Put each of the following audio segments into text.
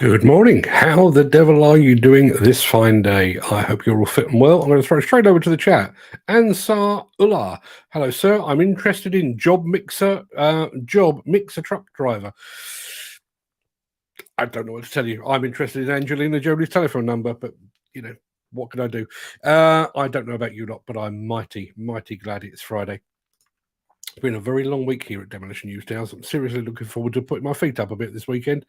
Good morning. How the devil are you doing this fine day? I hope you're all fit and well. I'm going to throw straight over to the chat. Ansar Ullah. Hello, sir. I'm interested in job mixer truck driver. I don't know what to tell you. I'm interested in Angelina Jolie's telephone number, but what can I do? I don't know about you lot, but I'm mighty glad it's Friday. It's been a very long week here at Demolition News Tales. I'm seriously looking forward to putting my feet up a bit this weekend,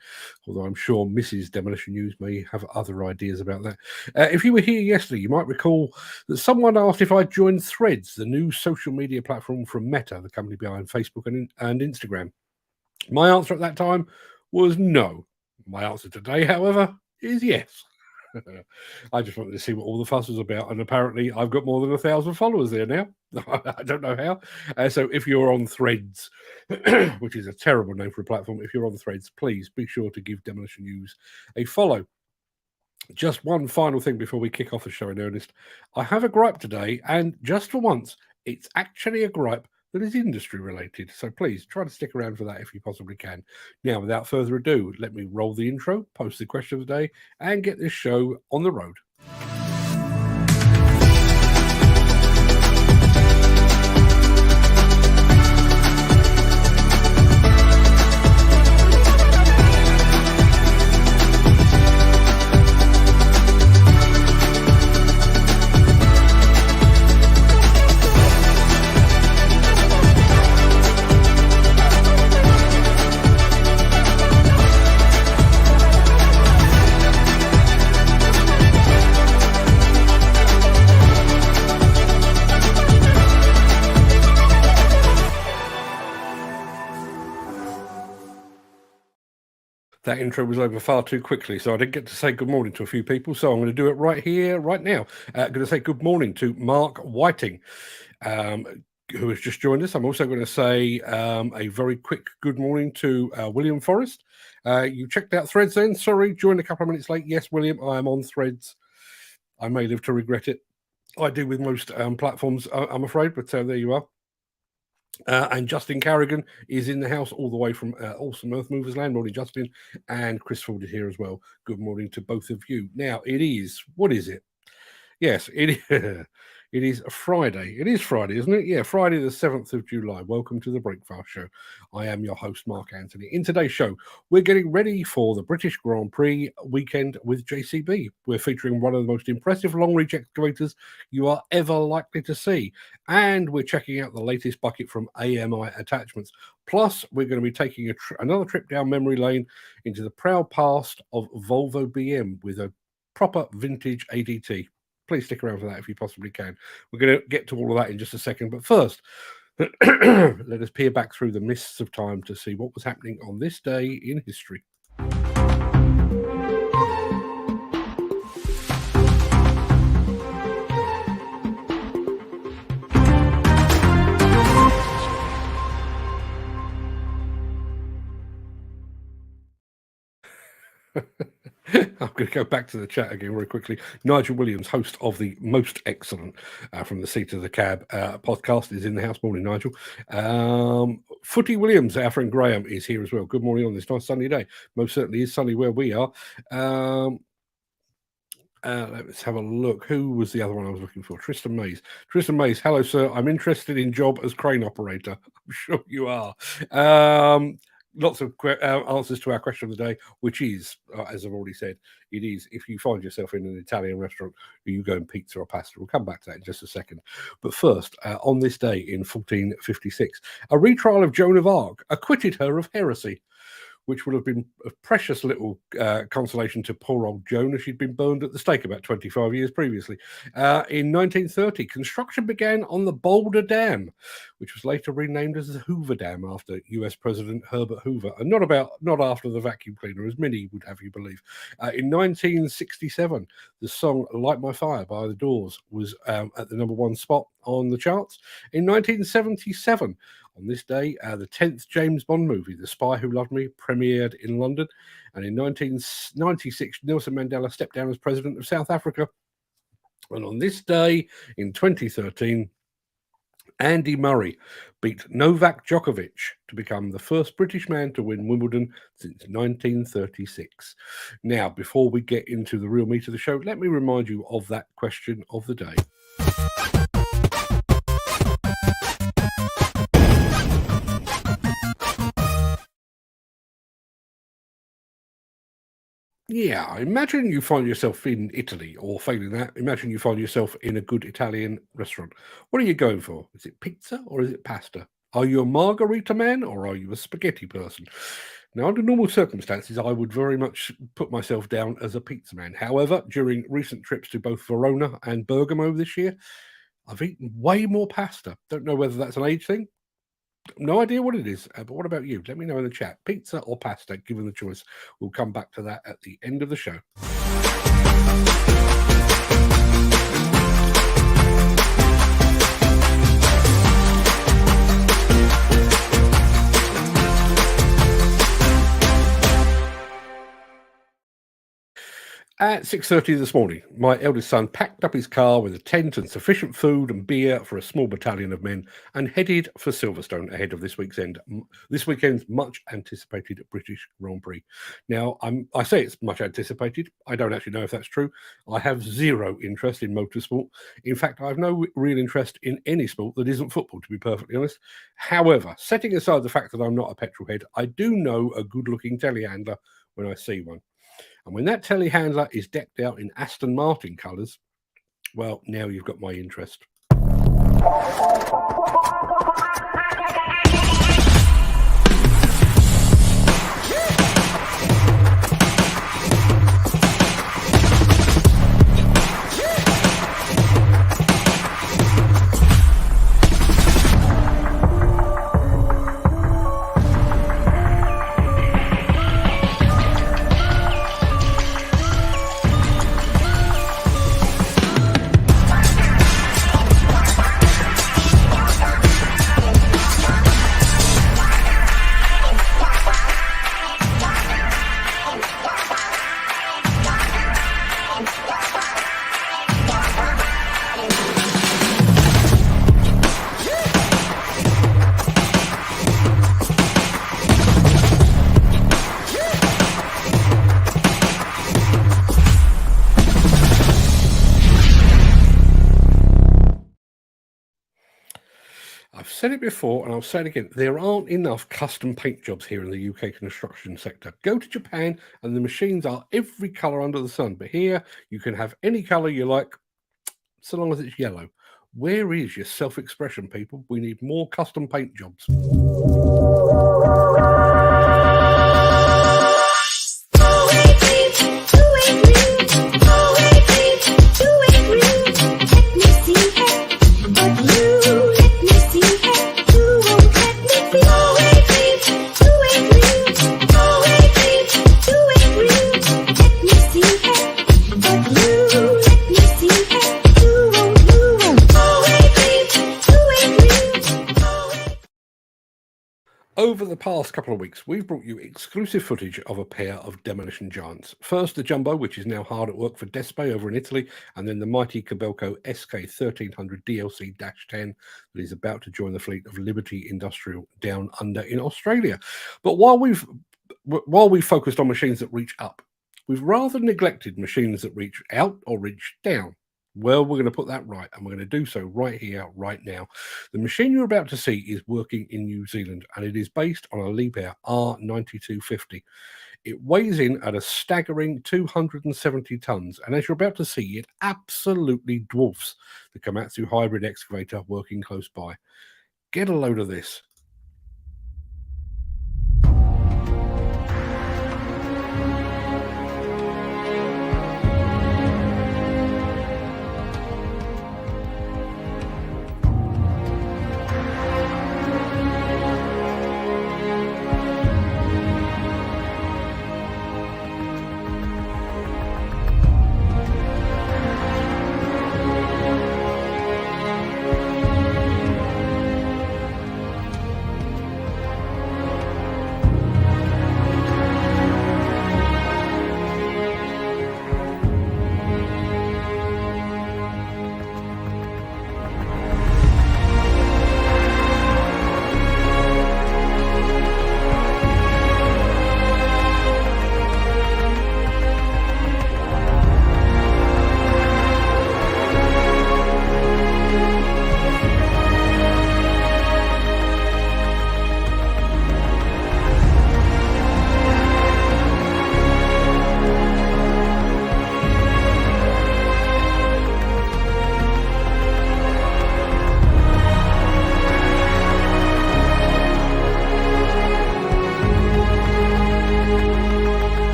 although I'm sure Mrs. Demolition News may have other ideas about that. If you were here yesterday, you might recall that someone asked if I'd joined Threads, the new social media platform from Meta, the company behind Facebook and Instagram. My answer at that time was no. My answer today, however, is yes. I just wanted to see what all the fuss was about, and apparently I've got more than 1,000 followers there now. I don't know how. So if you're on Threads, which is a terrible name for a platform, if you're on Threads, please be sure to give Demolition News a follow. Just one final thing before we kick off the show in earnest. I have a gripe today, and just for once, it's actually a gripe that is industry related. So please try to stick around for that if you possibly can. Now, without further ado, let me roll the intro, post the question of the day, and get this show on the road. That intro was over far too quickly, so I didn't get to say good morning to a few people, so I'm going to do it right here, right now. I'm going to say good morning to Mark Whiting, who has just joined us. I'm also going to say a very quick good morning to William Forrest. You checked out Threads then? Sorry, joined a couple of minutes late. Yes, William, I am on Threads. I may live to regret it. I do with most platforms, I'm afraid, but there you are. And Justin Carrigan is in the house all the way from Awesome Earth Movers Land. Morning, Justin. And Chris Ford is here as well. Good morning to both of you. Now, what is it? Yes, it is Friday. It is Friday, isn't it? Yeah, Friday the 7th of July. Welcome to the Breakfast Show. I am your host, Mark Anthony. In today's show, we're getting ready for the British Grand Prix weekend with JCB. We're featuring one of the most impressive long-reach excavators you are ever likely to see. And we're checking out the latest bucket from AMI Attachments. Plus, we're going to be taking another trip down memory lane into the proud past of Volvo BM with a proper vintage ADT. Please stick around for that if you possibly can. We're going to get to all of that in just a second. But first, let us peer back through the mists of time to see what was happening on this day in history. I'm going to go back to the chat again very quickly. Nigel Williams, host of the most excellent From the Seat of the Cab podcast, is in the house. Morning, Nigel. Footy Williams, our friend Graham, is here as well. Good morning on this nice sunny day. Most certainly is sunny where we are. Let's have a look. Who was the other one I was looking for? Tristan Mays. Tristan Mays, hello, sir. I'm interested in job as crane operator. I'm sure you are. Lots of answers to our question of the day, which is, as I've already said, it is if you find yourself in an Italian restaurant, you go and pizza or pasta. We'll come back to that in just a second. But first, on this day in 1456, a retrial of Joan of Arc acquitted her of heresy, which would have been a precious little consolation to poor old Joan, as she'd been burned at the stake about 25 years previously. In 1930, construction began on the Boulder Dam, which was later renamed as the Hoover Dam after US President Herbert Hoover, and not after the vacuum cleaner, as many would have you believe. In 1967, the song Light My Fire by The Doors was at the #1 spot on the charts. In 1977, on this day, the 10th James Bond movie, The Spy Who Loved Me, premiered in London. And in 1996, Nelson Mandela stepped down as president of South Africa. And on this day, in 2013, Andy Murray beat Novak Djokovic to become the first British man to win Wimbledon since 1936. Now, before we get into the real meat of the show, let me remind you of that question of the day. Yeah, imagine you find yourself in Italy, or failing that, imagine you find yourself in a good Italian restaurant. What are you going for? Is it pizza or is it pasta? Are you a margarita man or are you a spaghetti person? Now, under normal circumstances, I would very much put myself down as a pizza man. However, during recent trips to both Verona and Bergamo this year, I've eaten way more pasta. Don't know whether that's an age thing. No idea what it is, but what about you? Let me know in the chat. Pizza or pasta, given the choice. We'll come back to that at the end of the show. At 6:30 this morning, my eldest son packed up his car with a tent and sufficient food and beer for a small battalion of men and headed for Silverstone ahead of this weekend's much anticipated British Grand Prix. Now, I say it's much anticipated. I don't actually know if that's true. I have zero interest in motorsport. In fact, I have no real interest in any sport that isn't football, to be perfectly honest. However, setting aside the fact that I'm not a petrol head, I do know a good-looking telehandler when I see one. And when that telehandler is decked out in Aston Martin colours, well, now you've got my interest. I've said it before and I'll say it again. There aren't enough custom paint jobs here in the UK construction sector. Go to Japan and the machines are every colour under the sun. But here you can have any colour you like, so long as it's yellow. Where is your self-expression, people? We need more custom paint jobs. Over the past couple of weeks, we've brought you exclusive footage of a pair of demolition giants. First, the Jumbo, which is now hard at work for Despe over in Italy, and then the mighty Kobelco SK1300 DLC-10 that is about to join the fleet of Liberty Industrial down under in Australia. But while we've focused on machines that reach up, we've rather neglected machines that reach out or reach down. Well, we're going to put that right, and we're going to do so right here, right now. The machine you're about to see is working in New Zealand, and it is based on a Liebherr R9250. It weighs in at a staggering 270 tons, and as you're about to see, it absolutely dwarfs the Komatsu hybrid excavator working close by. Get a load of this.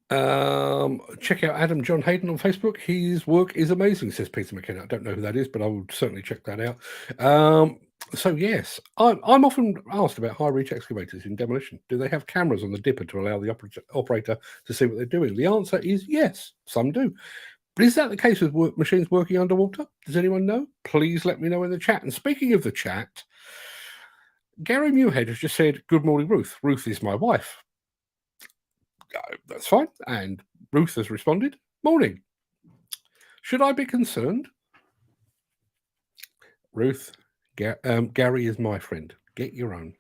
Check out Adam John Hayden on Facebook. His work is amazing, says Peter McKenna. I don't know who that is, but I will certainly check that out. So yes, I'm often asked about high reach excavators in demolition. Do they have cameras on the dipper to allow the operator to see what they're doing? The answer is yes, some do. But is that the case with machines working underwater? Does anyone know? Please let me know in the chat. And speaking of the chat, Gary Muirhead has just said, "Good morning, Ruth. Ruth is my wife." That's fine. And Ruth has responded, "Morning. Should I be concerned?" Ruth, Gary is my friend. Get your own.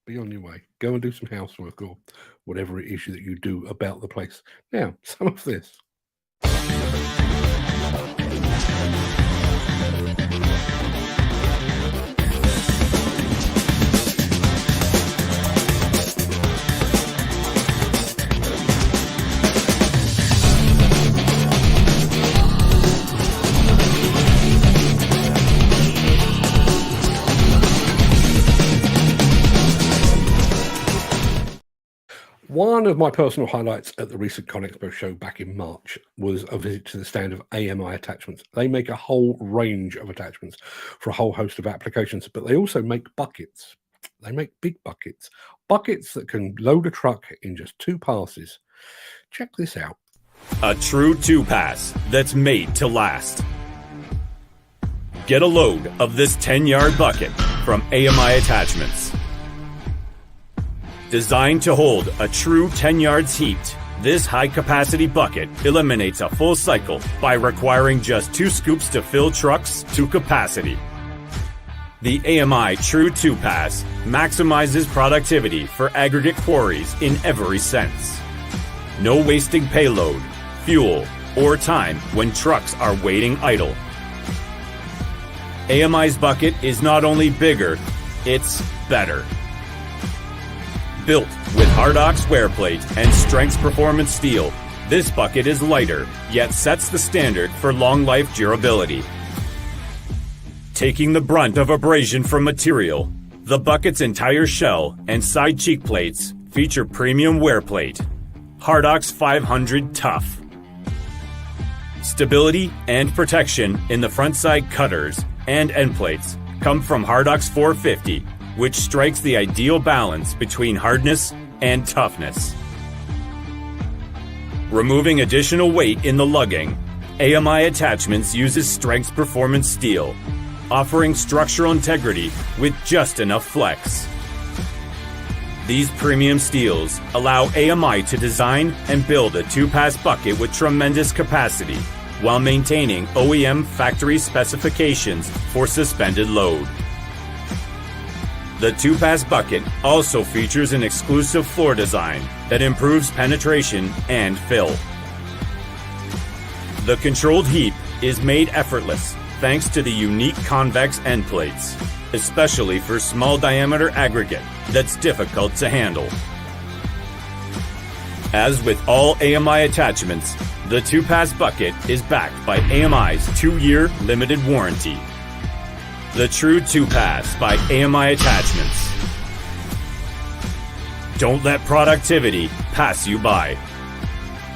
Be on your way. Go and do some housework or whatever it is that you do about the place. Now, some of this. One of my personal highlights at the recent ConExpo show back in March was a visit to the stand of AMI attachments. They make a whole range of attachments for a whole host of applications, but they also make buckets. They make big buckets that can load a truck in just 2 passes. Check this out. A true 2-pass that's made to last. Get a load of this 10-yard bucket from AMI Attachments. Designed to hold a true 10 yards heaped, this high-capacity bucket eliminates a full cycle by requiring just 2 scoops to fill trucks to capacity. The AMI True 2-Pass maximizes productivity for aggregate quarries in every sense. No wasting payload, fuel, or time when trucks are waiting idle. AMI's bucket is not only bigger, it's better. Built with Hardox wear plate and Strengths Performance steel, this bucket is lighter, yet sets the standard for long life durability. Taking the brunt of abrasion from material, the bucket's entire shell and side cheek plates feature premium wear plate, Hardox 500 Tough. Stability and protection in the front side cutters and end plates come from Hardox 450, which strikes the ideal balance between hardness and toughness. Removing additional weight in the lugging, AMI Attachments uses Strengths Performance steel, offering structural integrity with just enough flex. These premium steels allow AMI to design and build a 2-pass bucket with tremendous capacity while maintaining OEM factory specifications for suspended load. The 2-pass bucket also features an exclusive floor design that improves penetration and fill. The controlled heap is made effortless thanks to the unique convex end plates, especially for small diameter aggregate that's difficult to handle. As with all AMI attachments, the 2-pass bucket is backed by AMI's 2-year limited warranty. The True 2-Pass by AMI Attachments. Don't let productivity pass you by.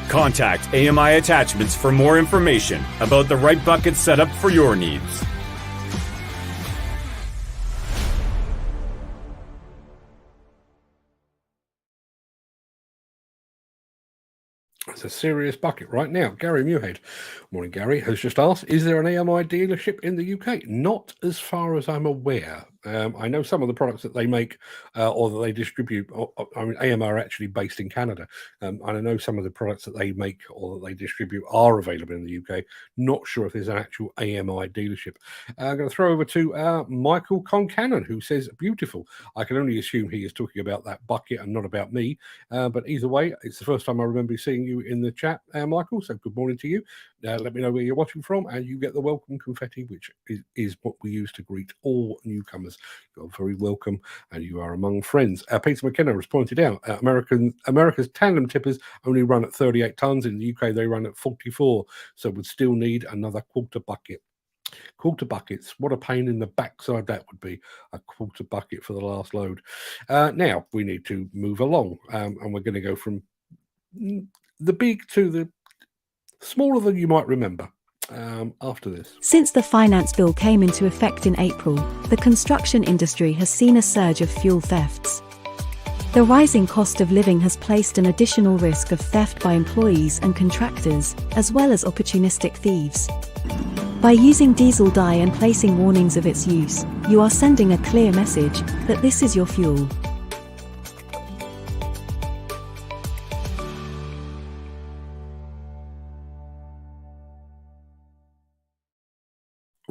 Contact AMI Attachments for more information about the right bucket setup for your needs. It's a serious bucket right now. Gary Muirhead, morning Gary, has just asked, is there an AMI dealership in the UK? Not as far as I'm aware. I know some of the products that they make or that they distribute, I mean, AMI are actually based in Canada. And I know some of the products that they make or that they distribute are available in the UK. Not sure if there's an actual AMI dealership. I'm going to throw over to Michael Concannon, who says, beautiful. I can only assume he is talking about that bucket and not about me. But either way, it's the first time I remember seeing you in the chat, Michael. So good morning to you. Let me know where you're watching from, and you get the welcome confetti, which is what we use to greet all newcomers. You're very welcome, and you are among friends. Peter McKenna has pointed out America's tandem tippers only run at 38 tons. In the UK, they run at 44, so would still need another quarter bucket. Quarter buckets, what a pain in the backside that would be, a quarter bucket for the last load. Now we need to move along, and we're going to go from the big to the smaller than you might remember. After this. Since the finance bill came into effect in April, the construction industry has seen a surge of fuel thefts. The rising cost of living has placed an additional risk of theft by employees and contractors, as well as opportunistic thieves. By using diesel dye and placing warnings of its use, you are sending a clear message that this is your fuel.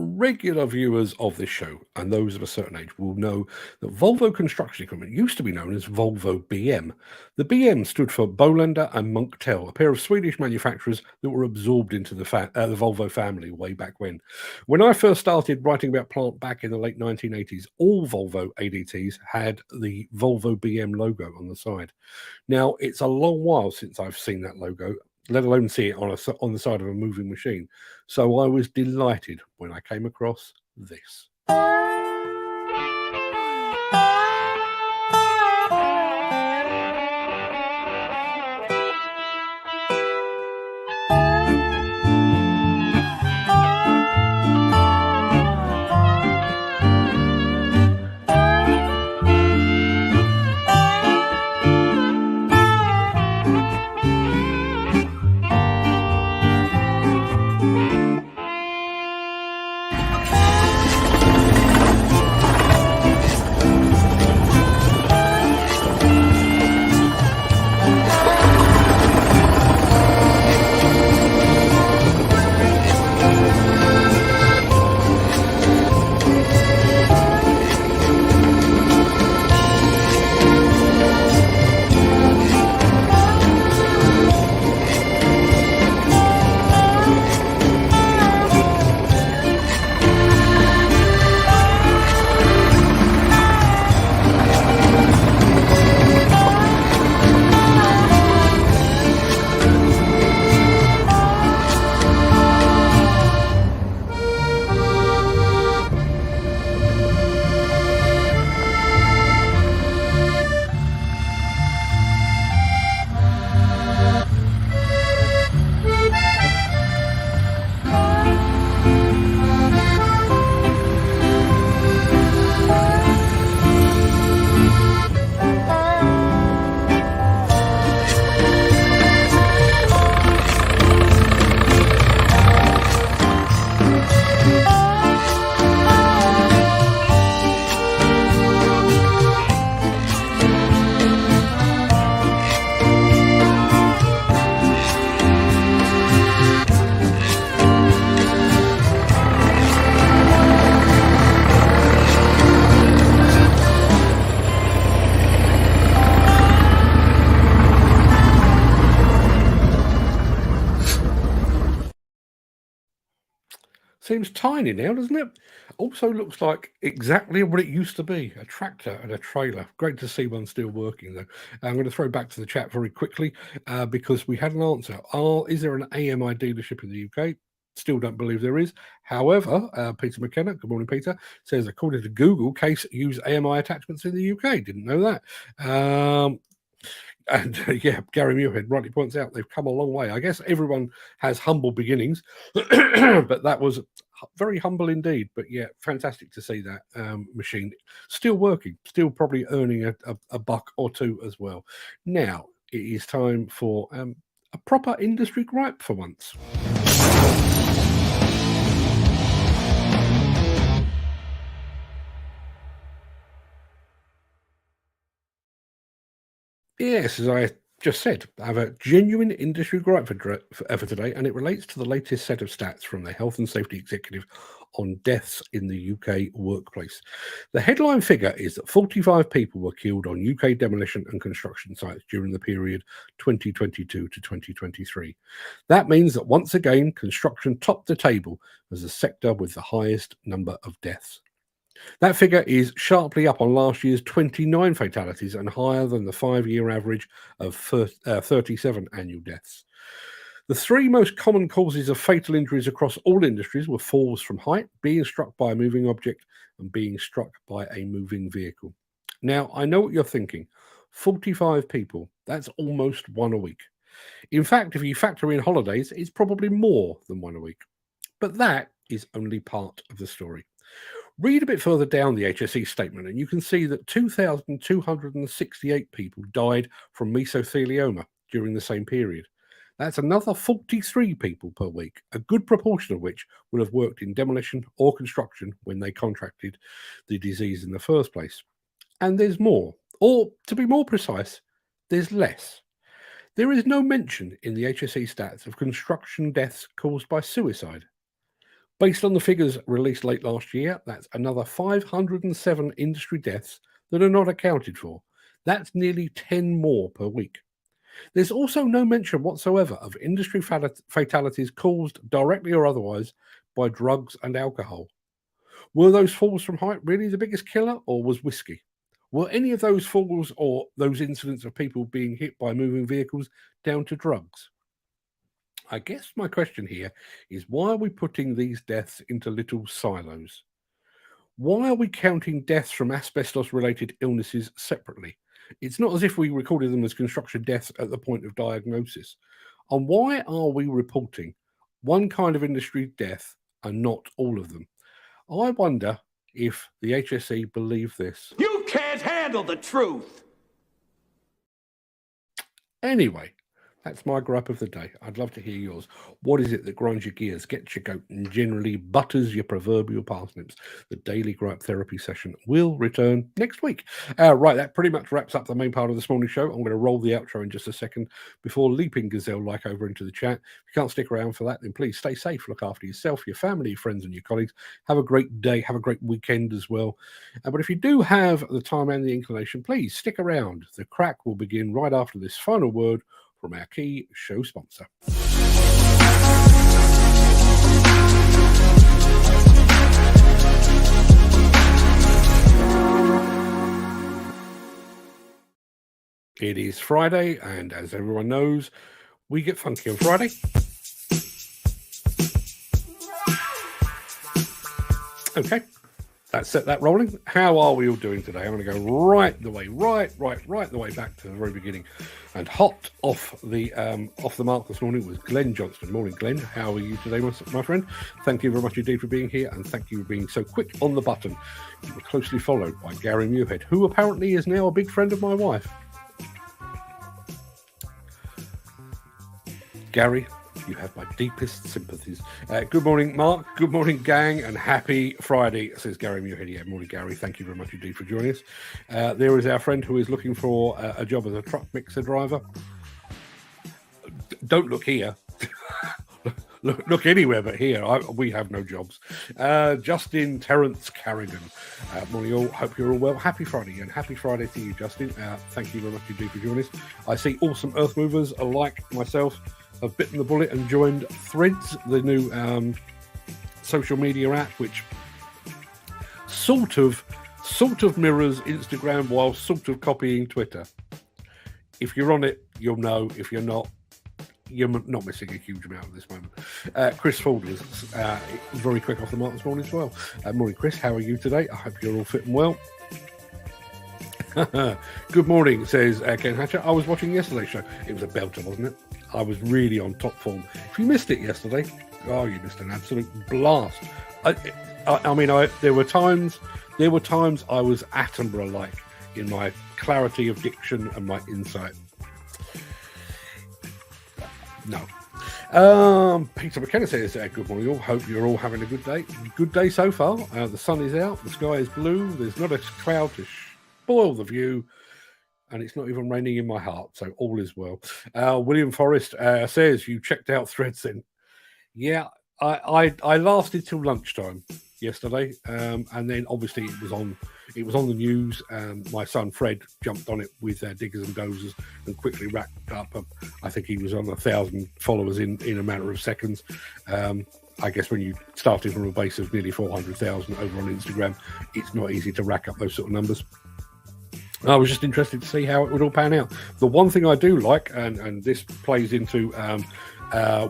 Regular viewers of this show and those of a certain age will know that Volvo construction equipment used to be known as Volvo BM. The BM stood for Bolander and Munktel, a pair of Swedish manufacturers that were absorbed into the Volvo family way back when. When I first started writing about plant back in the late 1980s, all Volvo ADTs had the Volvo BM logo on the side. Now, it's a long while since I've seen that logo, let alone see it on the side of a moving machine. So I was delighted when I came across this. Seems tiny now, doesn't it? Also looks like exactly what it used to be, a tractor and a trailer. Great to see one still working, though. I'm going to throw back to the chat very quickly because we had an answer. Is there an AMI dealership in the UK? Still don't believe there is. However, Peter McKenna, good morning, Peter, says, according to Google, Case use AMI attachments in the UK. Didn't know that. And yeah, Gary Muirhead rightly points out they've come a long way. I guess everyone has humble beginnings, but that was very humble indeed. But yeah, fantastic to see that machine still working, still probably earning a buck or two as well. Now it is time for a proper industry gripe for once. Yes, as I just said, I have a genuine industry gripe for today, and it relates to the latest set of stats from the Health and Safety Executive on deaths in the UK workplace. The headline figure is that 45 people were killed on UK demolition and construction sites during the period 2022 to 2023. That means that once again, construction topped the table as the sector with the highest number of deaths. That figure is sharply up on last year's 29 fatalities and higher than the 5-year average of 37 annual deaths. The three most common causes of fatal injuries across all industries were falls from height, being struck by a moving object, and being struck by a moving vehicle. Now, I know what you're thinking. 45 people, that's almost one a week. In fact, if you factor in holidays, it's probably more than one a week. But that is only part of the story. Read a bit further down the HSE statement, and you can see that 2,268 people died from mesothelioma during the same period. That's another 43 people per week, a good proportion of which will have worked in demolition or construction when they contracted the disease in the first place. And there's more, or to be more precise, there's less. There is no mention in the HSE stats of construction deaths caused by suicide. Based on the figures released late last year, that's another 507 industry deaths that are not accounted for. That's nearly 10 more per week. There's also no mention whatsoever of industry fatalities caused directly or otherwise by drugs and alcohol. Were those falls from height really the biggest killer, or was whiskey? Were any of those falls or those incidents of people being hit by moving vehicles down to drugs? I guess my question here is, why are we putting these deaths into little silos? Why are we counting deaths from asbestos-related illnesses separately? It's not as if we recorded them as construction deaths at the point of diagnosis. And why are we reporting one kind of industry death and not all of them? I wonder if the HSE believe this. You can't handle the truth! Anyway, that's my gripe of the day. I'd love to hear yours. What is it that grinds your gears, gets your goat, and generally butters your proverbial parsnips? The daily gripe therapy session will return next week. Right, that pretty much wraps up the main part of this morning's show. I'm going to roll the outro in just a second before leaping gazelle-like over into the chat. If you can't stick around for that, then please stay safe, look after yourself, your family, your friends, and your colleagues. Have a great day. Have a great weekend as well. But if you do have the time and the inclination, please stick around. The Craic will begin right after this final word from our key show sponsor. It is Friday, and as everyone knows, we get funky on Friday. Okay, let's set that rolling. How are we all doing today? I'm going to go right the way back to the very beginning. And hot off the mark this morning was Glenn Johnston. Morning, Glenn. How are you today, my friend? Thank you very much indeed for being here, and thank you for being so quick on the button. You were closely followed by Gary Muirhead, who apparently is now a big friend of my wife. Gary, you have my deepest sympathies. Good morning, Mark. Good morning, gang, and happy Friday, says Gary Muirhead. Yeah, morning, Gary. Thank you very much indeed for joining us. There is our friend who is looking for a job as a truck mixer driver. Don't look here. Look anywhere but here. We have no jobs. Justin Terence Carrigan. Morning all. Hope you're all well. Happy Friday, and happy Friday to you, Justin. Thank you very much indeed for joining us. I see awesome Earth movers like myself have bitten the bullet and joined Threads, the new social media app, which sort of mirrors Instagram while sort of copying Twitter. If you're on it, you'll know. If you're not, you're not missing a huge amount at this moment. Chris Ford was very quick off the mark this morning as well. Morning, Chris. How are you today? I hope you're all fit and well. Good morning, says Ken Hatcher. I was watching yesterday's show. It was a belter, wasn't it? I was really on top form. If you missed it yesterday, you missed an absolute blast. There were times I was Attenborough-like in my clarity of diction and my insight. No. Peter McKenna says, good morning all. Hope you're all having a good day. Good day so far. The sun is out. The sky is blue. There's not a cloud to spoil the view. And it's not even raining in my heart, so all is well. William Forrest says, you checked out Threads then. Yeah, I lasted till lunchtime yesterday, and then obviously it was on the news. My son Fred jumped on it with diggers and dozers and quickly racked up. I think he was on 1,000 followers in a matter of seconds. I guess when you started from a base of nearly 400,000 over on Instagram, it's not easy to rack up those sort of numbers. I was just interested to see how it would all pan out. The one thing I do like, and this plays into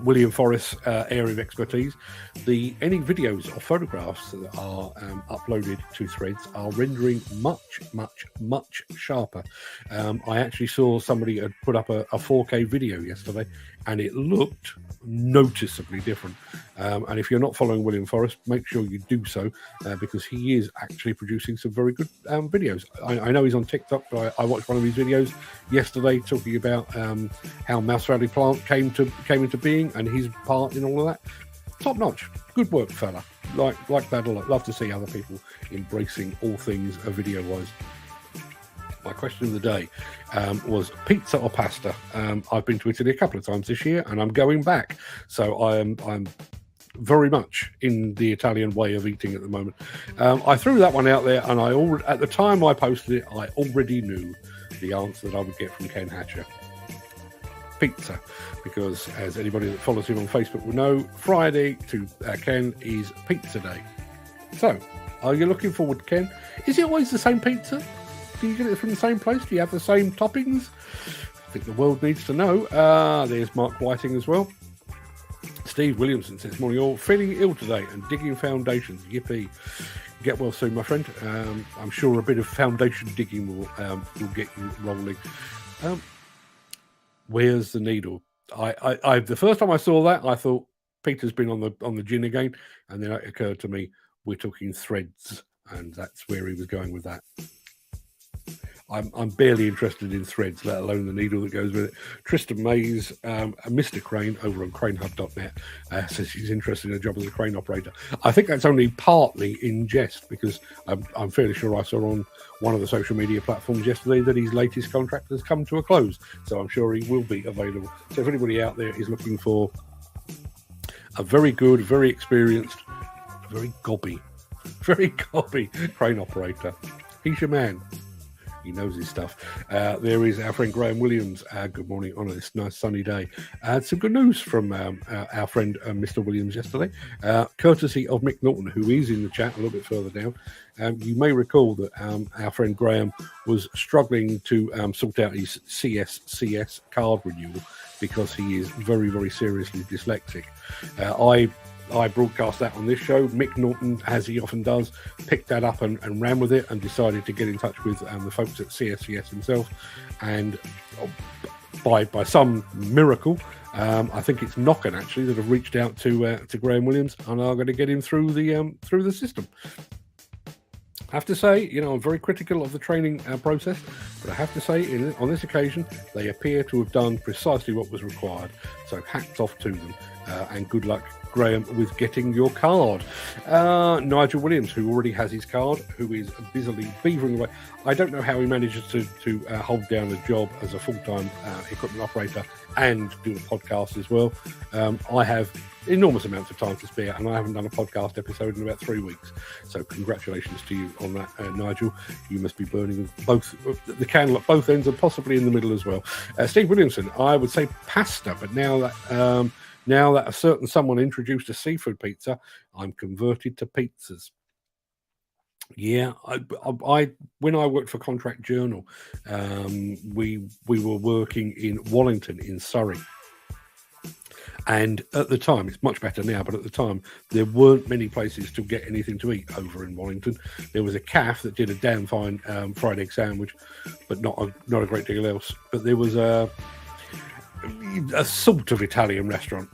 William Forrest's area of expertise. Any videos or photographs that are uploaded to Threads are rendering much sharper. I actually saw somebody had put up a 4K video yesterday, and it looked noticeably different. And if you're not following William Forrest, make sure you do so, because he is actually producing some very good videos. I know he's on TikTok, but I watched one of his videos yesterday talking about how Mouse Rally Plant came into being and his part in all of that. Top notch, good work, fella. Like that a lot. Love to see other people embracing all things video wise. My question of the day was pizza or pasta. I've been to Italy a couple of times this year, and I'm going back, so I'm very much in the Italian way of eating at the moment. I threw that one out there, and at the time I posted it, I already knew the answer that I would get from Ken Hatcher. Pizza, because as anybody that follows him on Facebook will know, Friday to Ken is pizza day. So, are you looking forward, Ken? Is it always the same pizza? Do you get it from the same place? Do you have the same toppings? I think the world needs to know. There's Mark Whiting as well. Steve Williamson says, morning all, feeling ill today and digging foundations. Yippee. Get well soon, my friend. I'm sure a bit of foundation digging will get you rolling. Where's the needle? I the first time I saw that, I thought Peter's been on the gin again, and then it occurred to me we're talking threads, and that's where he was going with that. I'm barely interested in threads, let alone the needle that goes with it. Tristan Mays, Mr. Crane over on cranehub.net, says he's interested in a job as a crane operator. I think that's only partly in jest, because I'm fairly sure I saw on one of the social media platforms yesterday that his latest contract has come to a close. So I'm sure he will be available. So if anybody out there is looking for a very good, very experienced, very gobby crane operator, he's your man. He knows his stuff. There is our friend Graham Williams. Good morning on this nice sunny day. Some good news from our friend Mr. Williams yesterday, courtesy of Mick Norton, who is in the chat a little bit further down. You may recall that our friend Graham was struggling to sort out his CSCS card renewal because he is very, very seriously dyslexic. I broadcast that on this show. Mick Norton, as he often does, picked that up and ran with it and decided to get in touch with the folks at CSCS himself. And by some miracle, I think it's Knockin actually that have reached out to Graham Williams and are going to get him through the system. I have to say, I'm very critical of the training process, but I have to say, on this occasion, they appear to have done precisely what was required. So hats off to them, and good luck, Graham, with getting your card. Nigel Williams, who already has his card, who is busily beavering away. I don't know how he manages to hold down a job as a full-time equipment operator and do a podcast as well. I have enormous amounts of time to spare, and I haven't done a podcast episode in about 3 weeks. So congratulations to you on that, Nigel. You must be burning the candle at both ends and possibly in the middle as well. Steve Williamson, I would say pasta, but now that a certain someone introduced a seafood pizza, I'm converted to pizzas. Yeah, I when I worked for Contract Journal, we were working in Wallington in Surrey. And at the time, it's much better now, but at the time, there weren't many places to get anything to eat over in Wallington. There was a cafe that did a damn fine fried egg sandwich, but not a great deal else. But there was a sort of Italian restaurant.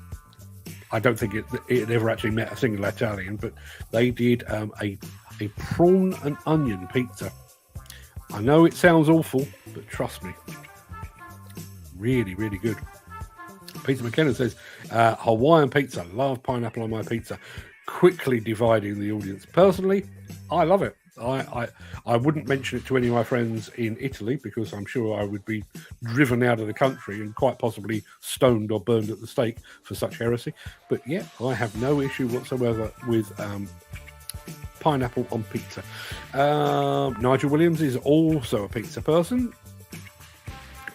I don't think it ever actually met a single Italian, but they did a prawn and onion pizza. I know it sounds awful, but trust me, really, really good. Peter McKenna says, Hawaiian pizza, love pineapple on my pizza. Quickly dividing the audience. Personally, I love it. I wouldn't mention it to any of my friends in Italy because I'm sure I would be driven out of the country and quite possibly stoned or burned at the stake for such heresy. But yeah, I have no issue whatsoever with pineapple on pizza. Nigel Williams is also a pizza person.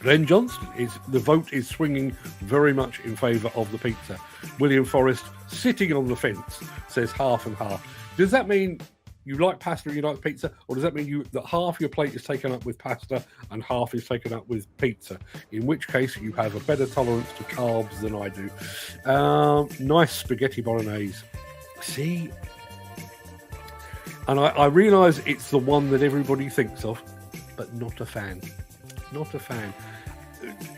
Glenn Johnston, the vote is swinging very much in favour of the pizza. William Forrest, sitting on the fence, says half and half. Does that mean you like pasta and you like pizza, or does that mean that half your plate is taken up with pasta and half is taken up with pizza? In which case, you have a better tolerance to carbs than I do. Nice spaghetti bolognese. See, and I realise it's the one that everybody thinks of, but not a fan. Not a fan.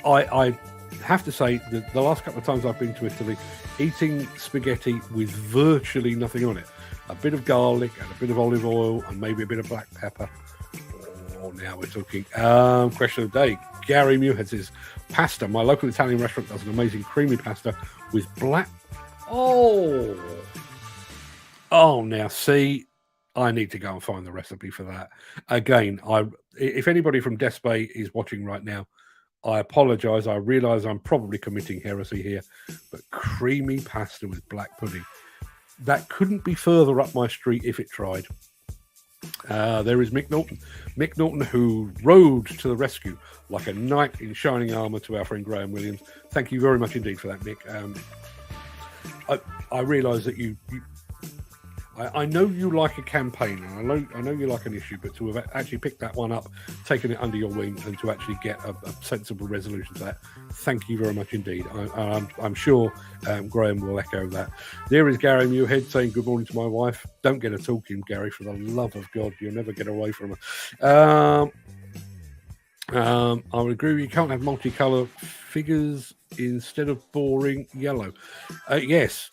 I have to say that the last couple of times I've been to Italy, eating spaghetti with virtually nothing on it, a bit of garlic and a bit of olive oil and maybe a bit of black pepper. Oh, now we're talking. Question of the day. Gary Muirhead says, pasta. My local Italian restaurant does an amazing creamy pasta with black... Oh, now see, I need to go and find the recipe for that. Again, if anybody from Despe is watching right now, I apologise. I realise I'm probably committing heresy here, but creamy pasta with black pudding. That couldn't be further up my street if it tried. There is Mick Norton. Mick Norton, who rode to the rescue like a knight in shining armour to our friend Graham Williams. Thank you very much indeed for that, Mick. I realise that I know you like a campaign, and I know you like an issue, but to have actually picked that one up, taken it under your wing, and to actually get a sensible resolution to that, thank you very much indeed. I'm sure Graham will echo that. There is Gary Muirhead saying good morning to my wife. Don't get her talking, Gary, for the love of God. You'll never get away from her. I would agree with you. You can't have multicolour figures instead of boring yellow. Yes.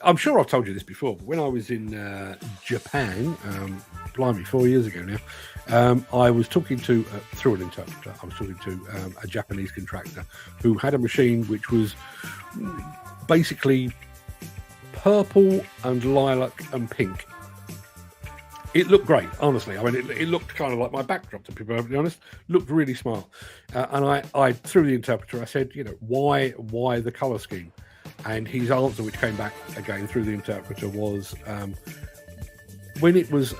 I'm sure I've told you this before, but when I was in Japan, blimey, 4 years ago now, I was talking to, through an interpreter, I was talking to a Japanese contractor who had a machine which was basically purple and lilac and pink. It looked great, honestly. I mean, it looked kind of like my backdrop, to be perfectly honest. Looked really smart. And I, through the interpreter, I said, why the colour scheme? And his answer, which came back again through the interpreter, was when it was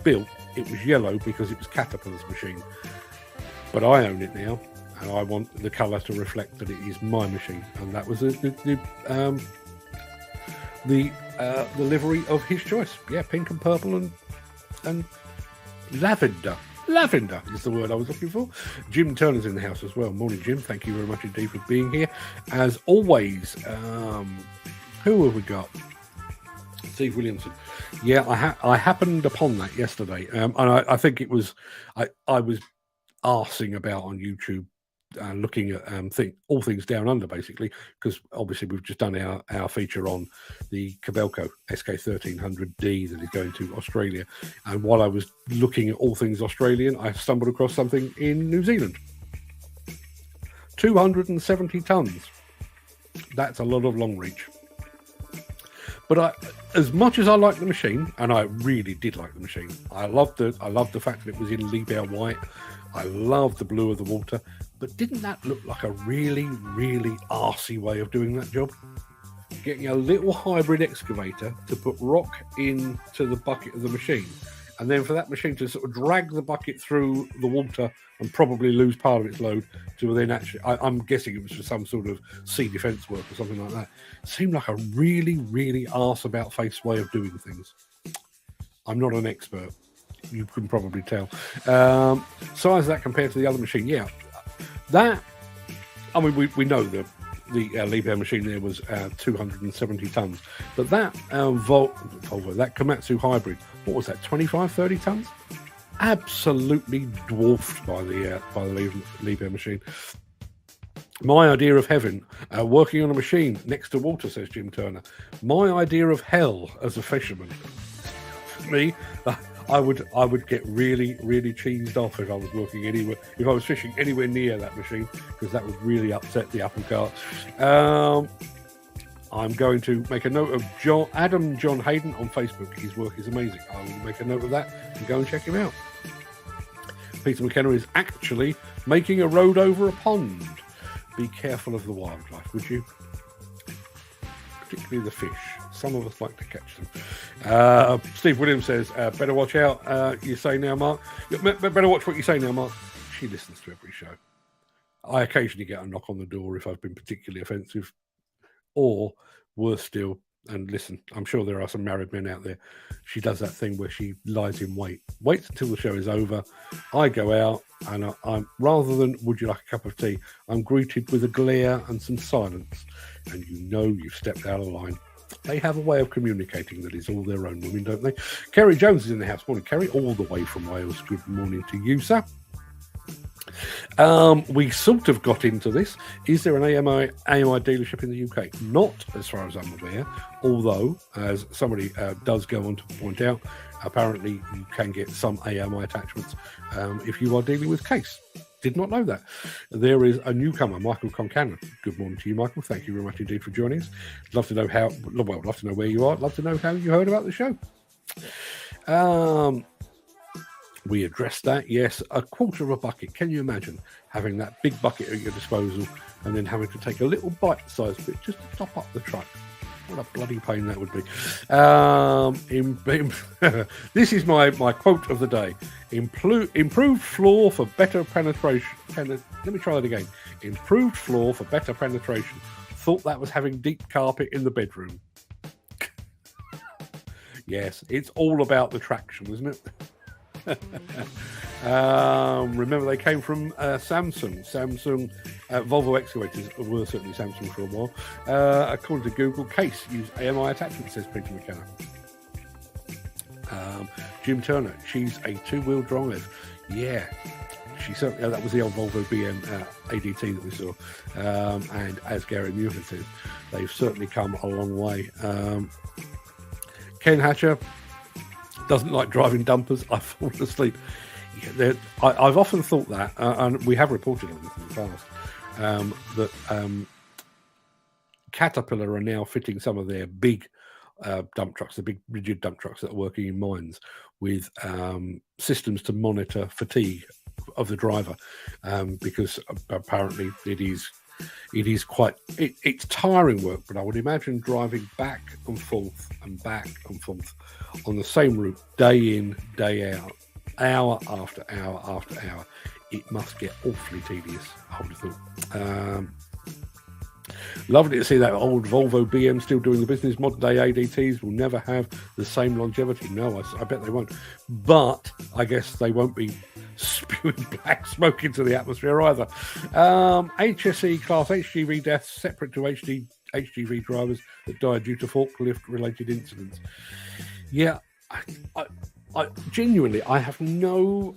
built, it was yellow because it was Caterpillar's machine. But I own it now, and I want the colour to reflect that it is my machine, and that was the livery of his choice. Yeah, pink and purple and lavender. Lavender is the word I was looking for. Jim Turner's in the house as well. Morning, Jim. Thank you very much indeed for being here. As always, who have we got? Steve Williamson. Yeah, I happened upon that yesterday. And I think it was, I was arsing about on YouTube, looking at all things down under, basically, because obviously we've just done our feature on the Kobelco SK1300D that is going to Australia. And while I was looking at all things Australian, I stumbled across something in New Zealand. 270 tons. That's a lot of long reach. But as much as I like the machine, and I really did like the machine, I loved the fact that it was in Liebherr white. I loved the blue of the water. But didn't that look like a really, really arsey way of doing that job? Getting a little hybrid excavator to put rock into the bucket of the machine, and then for that machine to sort of drag the bucket through the water and probably lose part of its load to then actually, I'm guessing it was for some sort of sea defence work or something like that. Seemed like a really, really arse-about-face way of doing things. I'm not an expert. You can probably tell. Size of that compared to the other machine, yeah. That, I mean, we know the Liebherr machine there was 270 tons, but that Volvo, that Komatsu hybrid, what was that, 25, 30 tons? Absolutely dwarfed by the Liebherr machine. My idea of heaven, working on a machine next to water, says Jim Turner. My idea of hell as a fisherman. For me, I would get really, really cheesed off if I was working anywhere, if I was fishing anywhere near that machine, because that would really upset the apple cart. I'm going to make a note of Adam John Hayden on Facebook. His work is amazing. I will make a note of that and go and check him out. Peter McKenna is actually making a road over a pond. Be careful of the wildlife, would you? Particularly the fish. Some of us like to catch them. Steve Williams says, better watch out, you say now, Mark. Better watch what you say now, Mark. She listens to every show. I occasionally get a knock on the door if I've been particularly offensive. Or, worse still, And listen, I'm sure there are some married men out there. She does that thing where she lies in wait, waits until the show is over. I go out, and I'm rather than "would you like a cup of tea," I'm greeted with a glare and some silence, and you know you've stepped out of line. They have a way of communicating that is all their own, women, don't they? Kerry Jones is in the house. Morning, Kerry, all the way from Wales. Good morning to you, sir. We sort of got into this. Is there an AMI dealership in the UK? Not as far as I'm aware, although, as somebody does go on to point out, apparently you can get some AMI attachments if you are dealing with case. Did not know that. There is a newcomer, Michael Concannon. Good morning to you, Michael. Thank you very much indeed for joining us. Love to know love to know where you are. Love to know how you heard about the show. We addressed that, yes. A quarter of a bucket. Can you imagine having that big bucket at your disposal and then having to take a little bite-sized bit just to top up the truck? What a bloody pain that would be. This is my quote of the day. Improved floor for better penetration. Let me try that again. Improved floor for better penetration. Thought that was having deep carpet in the bedroom. Yes, it's all about the traction, isn't it? Remember, they came from Samsung. Volvo excavators were certainly Samsung for a while. According to Google, Case used AMI attachment, says Peter McKenna. Jim Turner, she's a two-wheel drive. Yeah, she certainly. That was the old Volvo BM ADT that we saw. And as Gary Muir said, they've certainly come a long way. Ken Hatcher doesn't like driving dumpers. I fall asleep. Yeah, I've often thought that, and we have reported on this in the past, that Caterpillar are now fitting some of their big dump trucks, the big rigid dump trucks that are working in mines, with systems to monitor fatigue of the driver, because apparently it's tiring work. But I would imagine driving back and forth on the same route day in, day out, hour after hour after hour, it must get awfully tedious, I would have thought. Lovely to see that old Volvo BM still doing the business. Modern day ADTs will never have the same longevity. No, I bet they won't. But I guess they won't be spewing black smoke into the atmosphere either. HSE class HGV deaths separate to HGV drivers that died due to forklift-related incidents. Yeah, I genuinely, I have no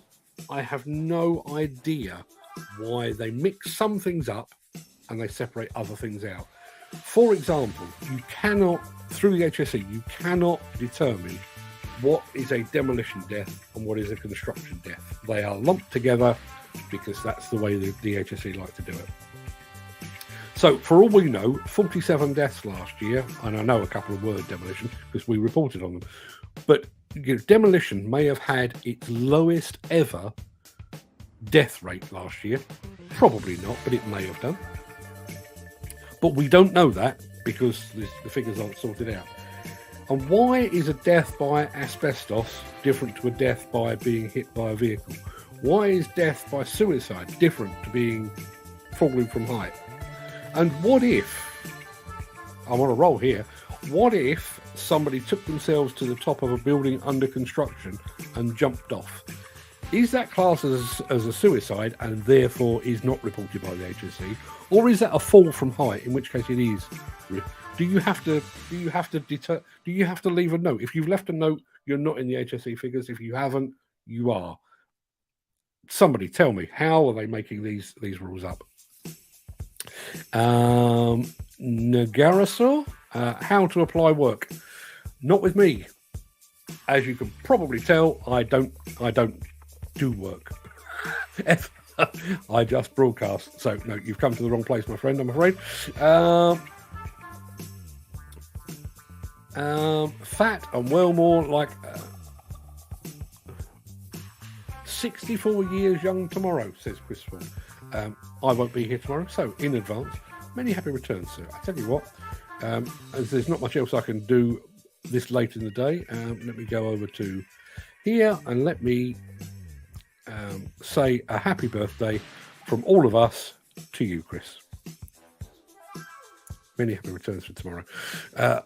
idea why they mix some things up and they separate other things out. For example, you cannot, through the HSE, you cannot determine what is a demolition death and what is a construction death. They are lumped together because that's the way the HSE like to do it. So, for all we know, 47 deaths last year, and I know a couple of were demolition because we reported on them. But demolition may have had its lowest ever death rate last year. Probably not, but it may have done. But we don't know that because the figures aren't sorted out. And why is a death by asbestos different to a death by being hit by a vehicle? Why is death by suicide different to being falling from height? And what if, I'm on a roll here, what if somebody took themselves to the top of a building under construction and jumped off? Is that classed as a suicide and therefore is not reported by the HSE, or is that a fall from height? In which case it is. Do you have to leave a note? If you've left a note, you're not in the HSE figures. If you haven't, you are. Somebody tell me, how are they making these rules up? Nagarasaur, how to apply work? Not with me. As you can probably tell, I don't do work. I just broadcast. So no, you've come to the wrong place, my friend, I'm afraid. Fat and well more like 64 years young tomorrow, says Christopher. I won't be here tomorrow, so in advance, many happy returns, sir. I tell you what, as there's not much else I can do this late in the day, let me go over to here and let me say a happy birthday from all of us to you, Chris. Many happy returns for tomorrow.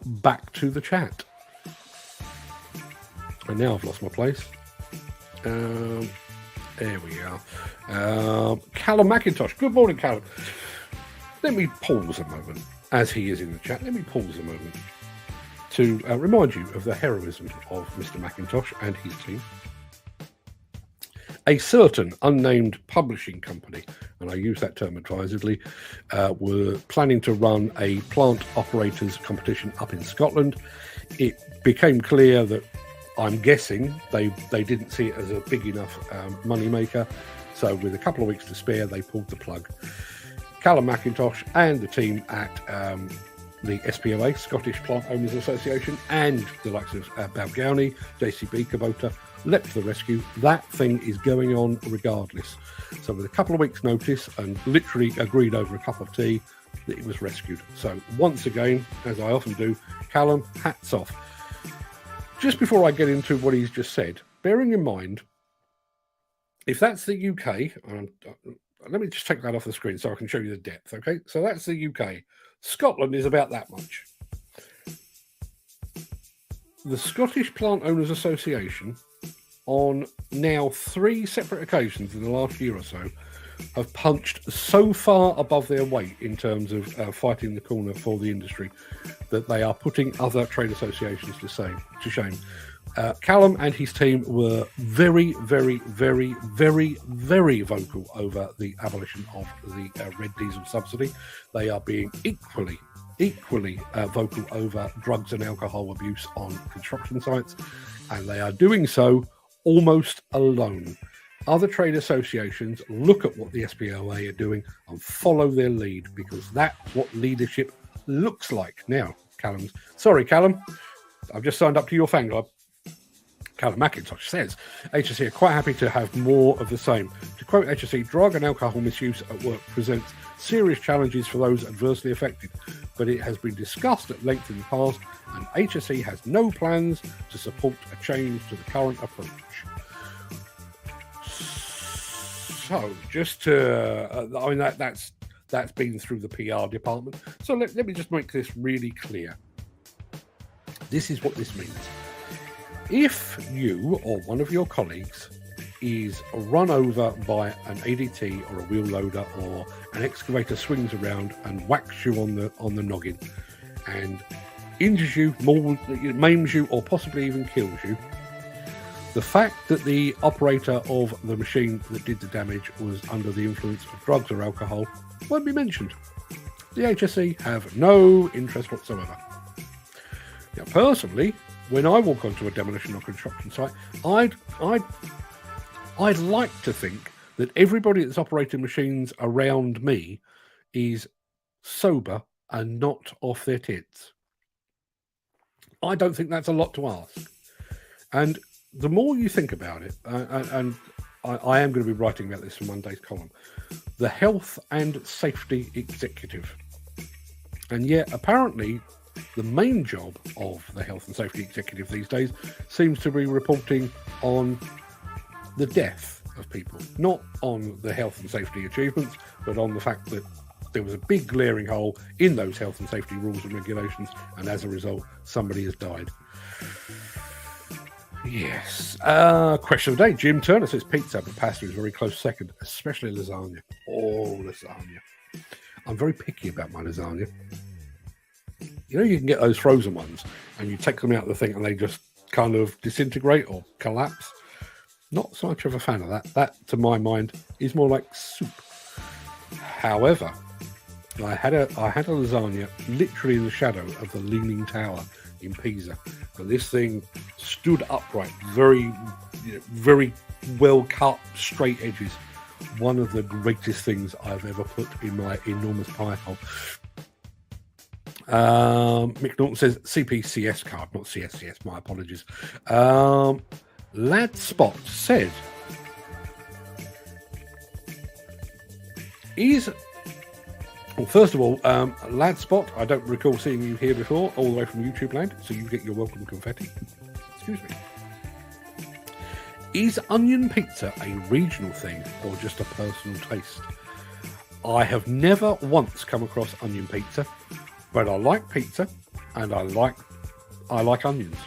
Back to the chat. And now I've lost my place. There we are. Callum McIntosh. Good morning, Callum. Let me pause a moment, as he is in the chat. Let me pause a moment to remind you of the heroism of Mr. McIntosh and his team. A certain unnamed publishing company, and I use that term advisedly, were planning to run a plant operators competition up in Scotland. It became clear that, I'm guessing, they didn't see it as a big enough money maker. So with a couple of weeks to spare, they pulled the plug. Callum McIntosh and the team at the SPOA, Scottish Plant Owners Association, and the likes of Balgownie, JCB, Kubota, leapt to the rescue. That thing is going on regardless. So with a couple of weeks' notice and literally agreed over a cup of tea, that it was rescued. So once again, as I often do, Callum, hats off. Just before I get into what he's just said, bearing in mind, if that's the UK, let me just take that off the screen so I can show you the depth, okay? So that's the UK. Scotland is about that much. The Scottish Plant Owners Association, on now 3 separate occasions in the last year or so, have punched so far above their weight in terms of fighting the corner for the industry that they are putting other trade associations to shame. Callum and his team were very, very, very, very, very vocal over the abolition of the red diesel subsidy. They are being equally vocal over drugs and alcohol abuse on construction sites, and they are doing so almost alone. Other trade associations look at what the SPOA are doing and follow their lead, because that's what leadership looks like. Now, Callum, I've just signed up to your fan club. Callum McIntosh says, HSE are quite happy to have more of the same. To quote HSE, drug and alcohol misuse at work presents serious challenges for those adversely affected, but it has been discussed at length in the past, and HSE has no plans to support a change to the current approach. So, just to, that's been through the PR department. So let me just make this really clear. This is what this means. If you or one of your colleagues is run over by an ADT or a wheel loader, or an excavator swings around and whacks you on the noggin and injures you, maims you, or possibly even kills you, the fact that the operator of the machine that did the damage was under the influence of drugs or alcohol won't be mentioned. The HSE have no interest whatsoever. Now, personally, when I walk onto a demolition or construction site, I'd like to think that everybody that's operating machines around me is sober and not off their tits. I don't think that's a lot to ask. And the more you think about it, and I am going to be writing about this in Monday's column, the health and safety executive. And yet, apparently, the main job of the health and safety executive these days seems to be reporting on the death of people, not on the health and safety achievements, but on the fact that there was a big glaring hole in those health and safety rules and regulations, and as a result, somebody has died. Yes. Question of the day. Jim Turner says pizza, but pasta is very close second, especially lasagna. Oh, lasagna. I'm very picky about my lasagna. You know, you can get those frozen ones and you take them out of the thing and they just kind of disintegrate or collapse. Not so much of a fan of that. That, to my mind, is more like soup. However, I had a lasagna literally in the shadow of the Leaning Tower in Pisa, and this thing stood upright, very well cut, straight edges. One of the greatest things I've ever put in my enormous pie hole. Mick Norton says CPCS card, not CSCS. My apologies. Lad Spot said, well, first of all, Lad Spot, I don't recall seeing you here before, all the way from YouTube land, so you get your welcome confetti. Excuse me. Is onion pizza a regional thing or just a personal taste? I have never once come across onion pizza, but I like pizza and I like onions.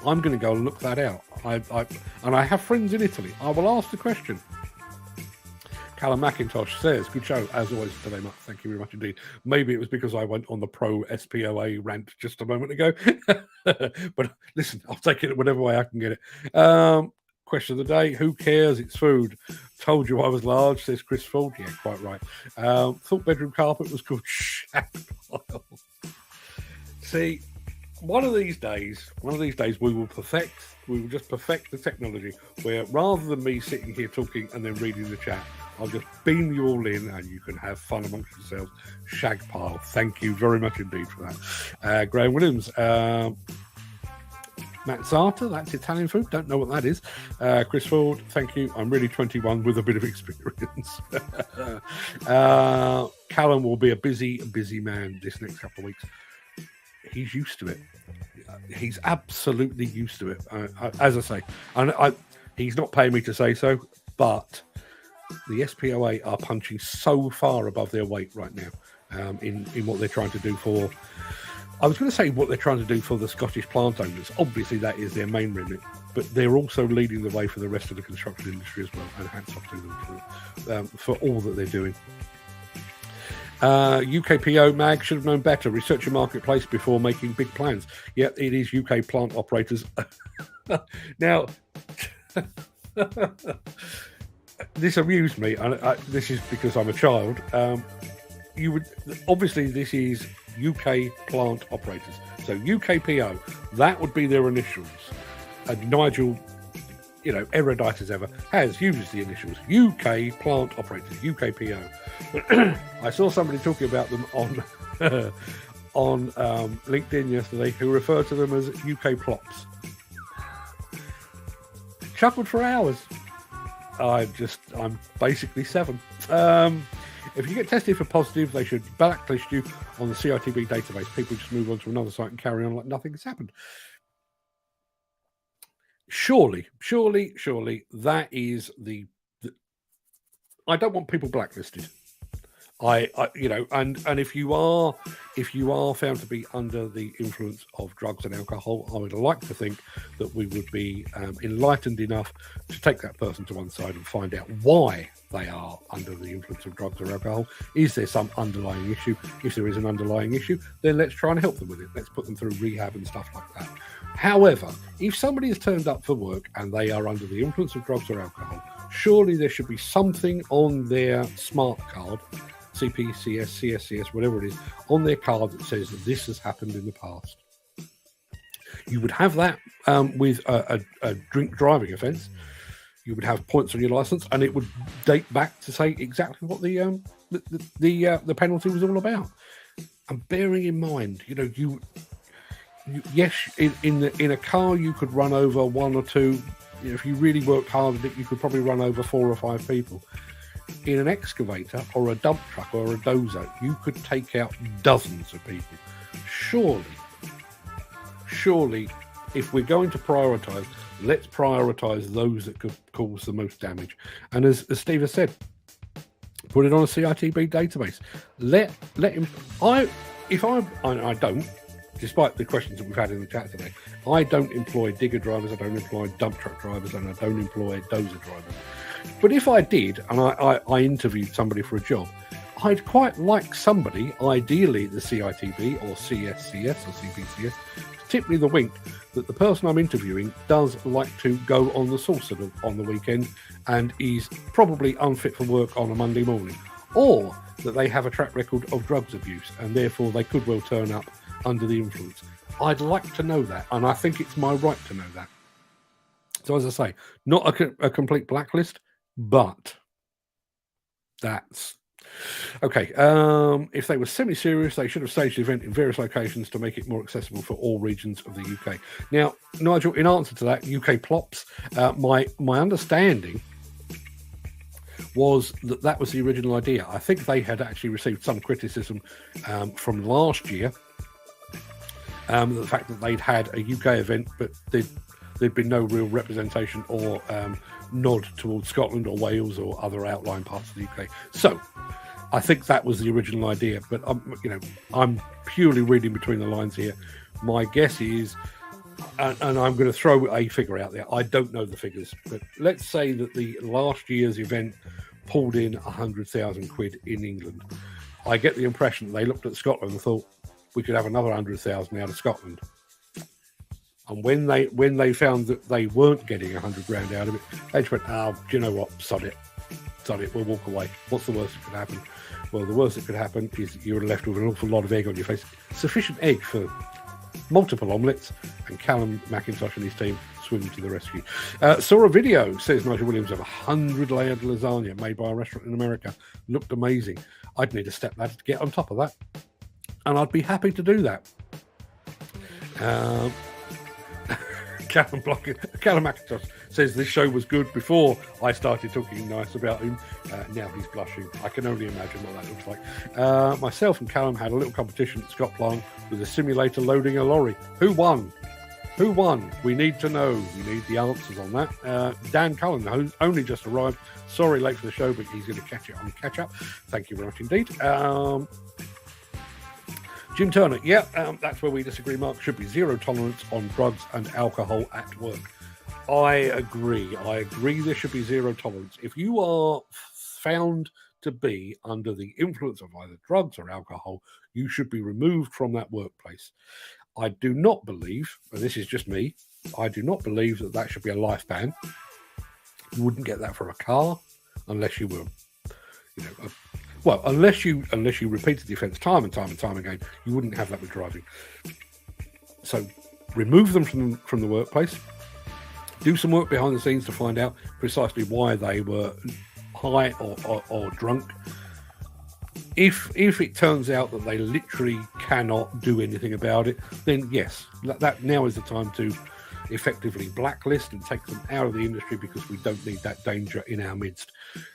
I'm going to go and look that out. And I have friends in Italy. I will ask the question. Callum McIntosh says, good show, as always, today, Mark. Thank you very much indeed. Maybe it was because I went on the pro SPOA rant just a moment ago. But listen, I'll take it whatever way I can get it. Question of the day, who cares? It's food. Told you I was large, says Chris Ford. Yeah, quite right. Thought bedroom carpet was called shag pile. See, one of these days we will just perfect the technology where rather than me sitting here talking and then reading the chat, I'll just beam you all in and you can have fun amongst yourselves. Shag pile. Thank you very much indeed for that. Graham Williams. Mazzata, that's Italian food. Don't know what that is. Chris Ford, thank you. I'm really 21 with a bit of experience. Callum will be a busy man this next couple of weeks. He's used to it. He's absolutely used to it. As I say, and he's not paying me to say so, but the SPOA are punching so far above their weight right now in what they're trying to do for. I was going to say what they're trying to do for the Scottish plant owners. Obviously, that is their main remit, but they're also leading the way for the rest of the construction industry as well. And hats off to them for all that they're doing. UKPO Mag should have known better. Research your marketplace before making big plans. Yeah, it is UK plant operators. Now, this amused me, and this is because I'm a child. You would obviously this is UK plant operators, so UKPO. That would be their initials. And Nigel, erudite as ever, has used the initials UK plant operators, UKPO. I saw somebody talking about them on LinkedIn yesterday who referred to them as UK plops. Chuckled for hours. I'm basically 7. If you get tested for positive, they should blacklist you on the CITB database. People just move on to another site and carry on like nothing has happened. Surely, that is the I don't want people blacklisted. And if you are found to be under the influence of drugs and alcohol, I would like to think that we would be enlightened enough to take that person to one side and find out why they are under the influence of drugs or alcohol. Is there some underlying issue? If there is an underlying issue, then let's try and help them with it. Let's put them through rehab and stuff like that. However, if somebody has turned up for work and they are under the influence of drugs or alcohol, surely there should be something on their smart card, CPCS, CSCS, whatever it is, on their card that says that this has happened in the past. You would have that with a drink driving offence. You would have points on your license, and it would date back to say exactly what the penalty was all about. And bearing in mind, yes, in a car you could run over one or two. If you really worked hard at it, you could probably run over 4 or 5 people. In an excavator or a dump truck or a dozer, you could take out dozens of people. Surely, if we're going to prioritise, let's prioritise those that could cause the most damage. And as Steve has said, put it on a CITB database. Let him. I don't. Despite the questions that we've had in the chat today, I don't employ digger drivers, I don't employ dump truck drivers, and I don't employ dozer drivers. But if I did, and I interviewed somebody for a job, I'd quite like somebody, ideally the CITB or CSCS or CPCS, to tip me the wink that the person I'm interviewing does like to go on the saucer on the weekend and is probably unfit for work on a Monday morning, or that they have a track record of drugs abuse and therefore they could well turn up under the influence. I'd like to know that, and I think it's my right to know that. So as I say, not a complete blacklist, but that's okay. If they were semi-serious, they should have staged the event in various locations to make it more accessible for all regions of the UK. Now, Nigel, in answer to that, UK plops, my understanding was that was the original idea. I think they had actually received some criticism from last year. The fact that they'd had a UK event, but there'd been no real representation or nod towards Scotland or Wales or other outlying parts of the UK. So I think that was the original idea, but I'm purely reading between the lines here, my guess is, and I'm going to throw a figure out there. I don't know the figures, but let's say that the last year's event pulled in 100,000 quid in England. I get the impression that they looked at Scotland and thought we could have another 100,000 out of Scotland. And when they found that they weren't getting 100 grand out of it, they just went, "Oh, do you know what? Sod it, we'll walk away. What's the worst that could happen?" Well, the worst that could happen is that you're left with an awful lot of egg on your face. Sufficient egg for multiple omelettes, and Callum McIntosh and his team swim to the rescue. Saw a video, says Nigel Williams, of 100-layered lasagna made by a restaurant in America. Looked amazing. I'd need a stepladder to get on top of that, and I'd be happy to do that. Callum McIntosh says this show was good before I started talking nice about him. Now he's blushing. I can only imagine what that looks like. Myself and Callum had a little competition at Scott Plant with a simulator loading a lorry. Who won? We need to know. We need the answers on that. Dan Cullen, who's only just arrived. Sorry, late for the show, but he's going to catch it on catch up. Thank you very much indeed. Jim Turner, that's where we disagree, Mark. Should be zero tolerance on drugs and alcohol at work. I agree there should be zero tolerance. If you are found to be under the influence of either drugs or alcohol, you should be removed from that workplace. I do not believe, and this is just me, I do not believe that should be a life ban. You wouldn't get that for a car unless you were, unless you repeated the offence time and time again, you wouldn't have that with driving. So remove them from the workplace. Do some work behind the scenes to find out precisely why they were high or drunk. If it turns out that they literally cannot do anything about it, then yes, that now is the time to effectively blacklist and take them out of the industry, because we don't need that danger in our midst.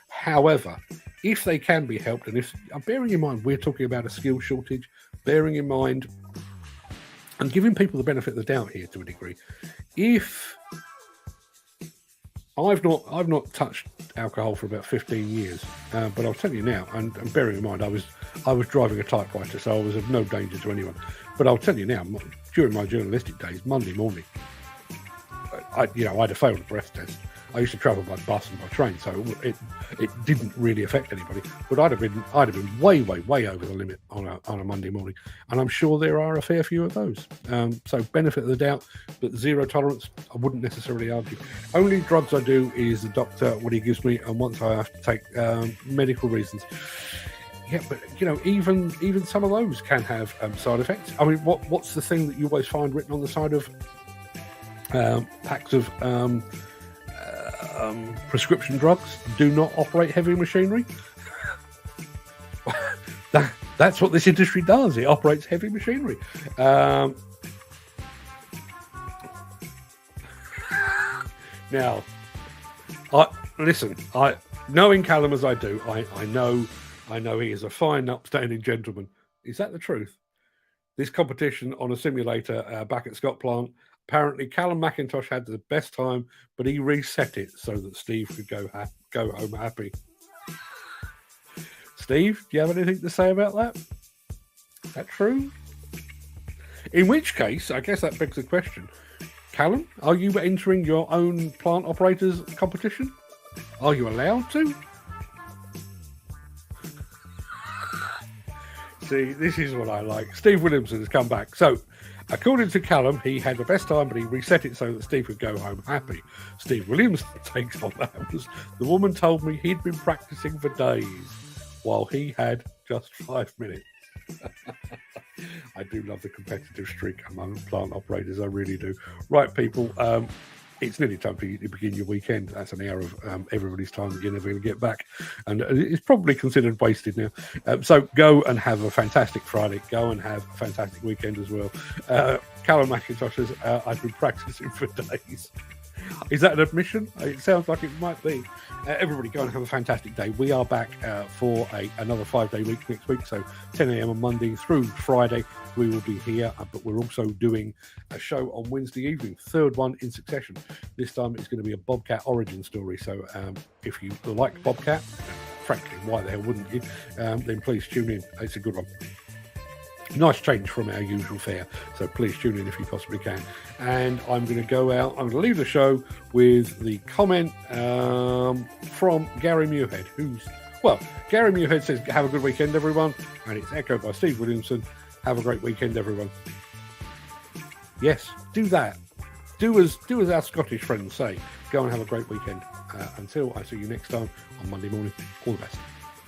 However, if they can be helped, and if bearing in mind we're talking about a skill shortage, bearing in mind and giving people the benefit of the doubt here to a degree, if I've not touched alcohol for about 15 years, but I'll tell you now, and bearing in mind I was driving a typewriter, so I was of no danger to anyone. But I'll tell you now, during my journalistic days, Monday morning, I had a failed breath test. I used to travel by bus and by train, so it didn't really affect anybody. But I'd have been way over the limit on a Monday morning, and I'm sure there are a fair few of those. So benefit of the doubt, but zero tolerance, I wouldn't necessarily argue. Only drugs I do is the doctor what he gives me, and once I have to take medical reasons. Yeah, but even some of those can have side effects. I mean, what's the thing that you always find written on the side of packs of prescription drugs? Do not operate heavy machinery. That's what this industry does. It operates heavy machinery. Now, knowing Callum as I do, I know he is a fine, upstanding gentleman. Is that the truth? This competition on a simulator back at Scott Plant, apparently Callum McIntosh had the best time, but he reset it so that Steve could go home happy. Steve, do you have anything to say about that? Is that true? In which case, I guess that begs the question. Callum, are you entering your own plant operators competition? Are you allowed to? See, this is what I like. Steve Williamson has come back. So, according to Callum, he had the best time, but he reset it so that Steve could go home happy. Steve Williams' takes on that was, the woman told me he'd been practicing for days while he had just 5 minutes. I do love the competitive streak among plant operators. I really do. Right, people, it's nearly time for you to begin your weekend. That's an hour of everybody's time that you're never going to get back. And it's probably considered wasted now. So go and have a fantastic Friday. Go and have a fantastic weekend as well. Callum McIntosh says, I've been practicing for days. Is that an admission? It sounds like it might be. Everybody go and have a fantastic day. We are back for another 5-day week next week. So 10 a.m. on Monday through Friday, we will be here. But we're also doing a show on Wednesday evening, third one in succession. This time it's going to be a Bobcat origin story. So if you like Bobcat, frankly, why the hell wouldn't you? Then please tune in. It's a good one. Nice change from our usual fare. So please tune in if you possibly can. And I'm going to go out. I'm going to leave the show with the comment from Gary Muirhead, Gary Muirhead says, have a good weekend, everyone. And it's echoed by Steve Williamson. Have a great weekend, everyone. Yes, do that. Do as our Scottish friends say. Go and have a great weekend. Until I see you next time on Monday morning, all the best.